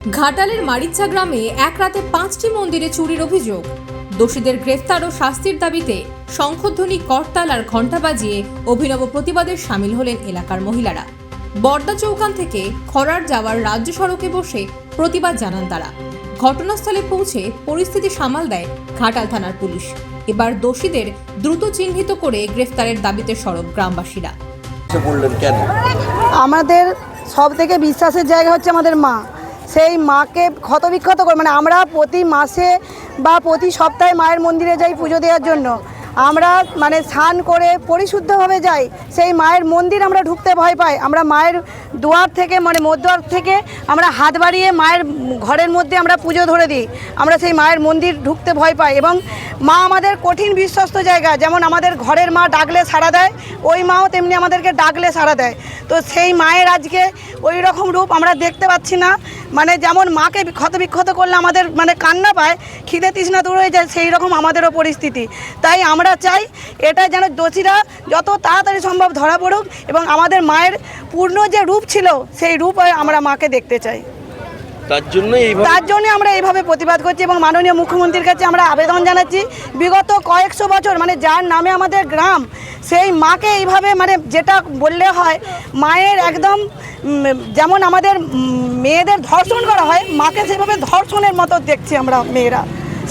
ঘাটালের মারিচ্চা গ্রামে এক রাতে 5টি মন্দিরে চুরির অভিযোগ। দোষীদের গ্রেফতার ও শাস্তির দাবিতে শঙ্খধ্বনি, করতাল আর ঘণ্টা বাজিয়ে অভিনব প্রতিবাদে সামিল হলেন এলাকার মহিলারা। বর্দা চৌকান থেকে খরার যাওয়ার রাজ্য সড়কে বসে প্রতিবাদ জানান তারা। ঘটনাস্থলে পৌঁছে পরিস্থিতি সামাল দেয় ঘাটাল থানার পুলিশ। এবার দোষীদের দ্রুত চিহ্নিত করে গ্রেফতারের দাবিতে সরব গ্রামবাসীরা। আমাদের সব থেকে বিশ্বাসের জায়গা হচ্ছে আমাদের মা। সেই মাকে ক্ষতবিক্ষত করে আমরা প্রতি মাসে বা প্রতি সপ্তাহে মায়ের মন্দিরে যাই পুজো দেওয়ার জন্য। আমরা স্নান করে পরিশুদ্ধভাবে যাই, সেই মায়ের মন্দির আমরা ঢুকতে ভয় পাই। আমরা মায়ের দুয়ার থেকে মধ্যদ্বার থেকে আমরা হাত বাড়িয়ে মায়ের ঘরের মধ্যে আমরা পুজো ধরে দিই। আমরা সেই মায়ের মন্দির ঢুকতে ভয় পাই এবং মা আমাদের কঠিন বিশ্বস্ত জায়গা। যেমন আমাদের ঘরের মা ডাকলে সাড়া দেয়, ওই মাও তেমনি আমাদেরকে ডাকলে সাড়া দেয়। তো সেই মায়ের আজকে ওই রকম রূপ আমরা দেখতে পাচ্ছি না। যেমন মাকে ক্ষতবিক্ষত করলে আমাদের কান্না পায়, খিদে তৃষ্ণা দূর হয়ে যায়, সেই রকম আমাদেরও পরিস্থিতি। তাই আমরা চাই এটা যেন দোষীরা যত তাড়াতাড়ি সম্ভব ধরা পড়ুক এবং আমাদের মায়ের পূর্ণ যে রূপ ছিল সেই রূপ আমরা মাকে দেখতে চাই। তার জন্য আমরা এইভাবে প্রতিবাদ করছি এবং মাননীয় মুখ্যমন্ত্রীর কাছে আমরা আবেদন জানাচ্ছি। বিগত কয়েকশো বছর যার নামে আমাদের গ্রাম, সেই মাকে এইভাবে যেটা বললে হয়, মায়ের একদম যেমন আমাদের মেয়েদের ধর্ষণ করা হয়, মাকে সেভাবে ধর্ষণের মতো দেখছি আমরা মেয়েরা।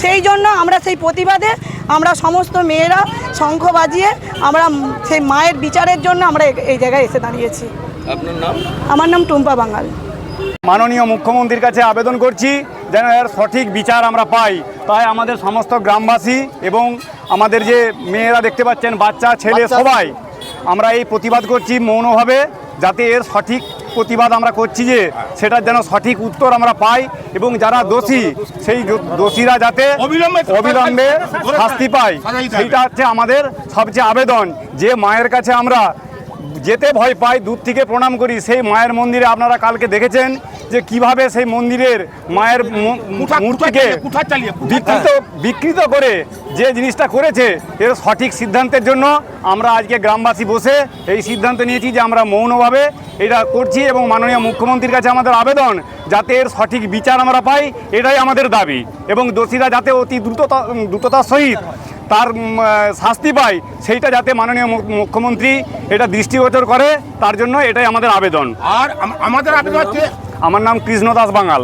সেই জন্য আমরা সেই প্রতিবাদে আমরা সমস্ত মেয়েরা শঙ্খ বাজিয়ে আমরা সেই মায়ের বিচারের জন্য আমরা এই জায়গায় এসে দাঁড়িয়েছি। আপনার নাম? আমার নাম টুম্পা বাঙাল। মাননীয় মুখ্যমন্ত্রীর কাছে আবেদন করছি যেন এর সঠিক বিচার আমরা পাই। তাই আমাদের সমস্ত গ্রামবাসী এবং আমাদের যে মেয়েরা দেখতে পাচ্ছেন, বাচ্চা ছেলে সবাই আমরা এই প্রতিবাদ করছি মৌনভাবে, যাতে এর সঠিক প্রতিবাদ আমরা করছি যে সেটার যেন সঠিক উত্তর আমরা পাই এবং যারা দোষী সেই দোষীরা যাতে অবিলম্বে শাস্তি পায়, সেইটা হচ্ছে আমাদের সবচেয়ে আবেদন। যে মায়ের কাছে আমরা যেতে ভয় পাই, দূর থেকে প্রণাম করি, সেই মায়ের মন্দিরে আপনারা কালকে দেখেছেন যে কিভাবে সেই মন্দিরের মায়ের মূর্তিকে বিকৃত করে যে জিনিসটা করেছে, এর সঠিক সিদ্ধান্তের জন্য আমরা আজকে গ্রামবাসী বসে এই সিদ্ধান্ত নিয়েছি যে আমরা মৌনভাবে এটা করছি এবং মাননীয় মুখ্যমন্ত্রীর কাছে আমাদের আবেদন যাতে এর সঠিক বিচার আমরা পাই, এটাই আমাদের দাবি। এবং দোষীরা যাতে অতি দ্রুততার সহিত তার শাস্তি পায়, সেইটা যাতে মাননীয় মুখ্যমন্ত্রী এটা দৃষ্টিগোচর করে, তার জন্য এটাই আমাদের আবেদন। আর আমাদের আবেদন হচ্ছে, আমার নাম কৃষ্ণ দাস বাঙাল।